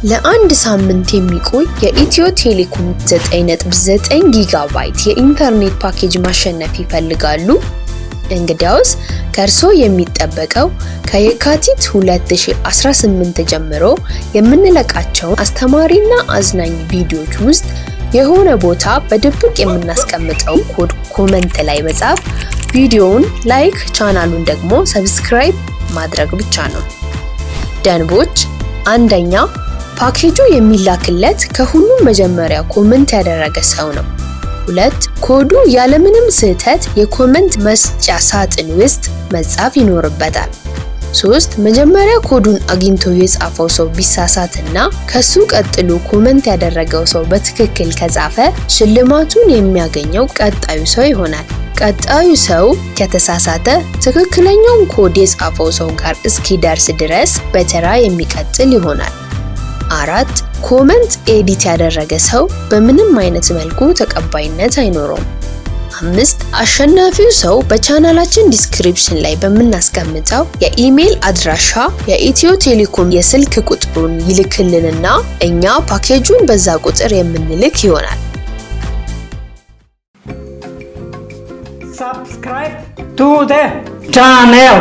ለአንድ ሳምንት የሚቆይ የኢትዮ ቴሌኮም 9.9 ጊጋባይት የኢንተርኔት ፓኬጅ ማሸነፍ ይፈልጋሉ? እንግዲያውስ ከርሶ የሚጠበቀው ከየካቲት 2018 ጀምሮ የምንለቃቸው አስተማሪና አዝናኝ ቪዲዮዎች ውስጥ የሆነ ቦታ በድብቅ የምናስቀምጠው ኮድ ኮሜንት ላይ መጻፍ፣ ቪዲዮውን ላይክ፣ ቻናሉን ደግሞ ሰብስክራይብ ማድረግ ብቻ ነው። ደንቦች: አንደኛ፣ ፓኬጁ የሚላክለት ከሁሉም መጀመሪያ ኮሜንት ያደረገ ሰው ነው። 2. ኮዱ ያለምንም ስህተት የኮሜንት መስጫ ሳጥን ውስጥ መጻፍ ይኖርበታል። 3. መጀመሪያ ኮዱን አግኝቶ የጻፈው ሰው ቢሳሳትና ከሱ ቀጥሎ ኮሜንት ያደረገው ሰው በትክክል ከጻፈ ሽልማቱን የሚያገኘው ቀጣዩ ሰው ይሆናል። ቀጣዩ ሰው ከተሳሳተ ትክክለኛውን ኮድ የጻፈው ሰው ጋር እስኪደርስ ድረስ በተራ የሚቀጥል ይሆናል። 4. ኮሜንት ኤዲት ያደረገ ሰው በምንም አይነት መልኩ ተቀባይነት አይኖረውም። 5. አሸናፊው ሰው በቻናላችን ዲስክሪፕሽን ላይ በምናስቀምጠው የኢሜል አድራሻ የኢትዮ ቴሌኮም የስልክ ቁጥሩን ይልክልንና እኛ ፓኬጁን በዛ ቁጥር የምንልክ ይሆናል። Subscribe to the channel.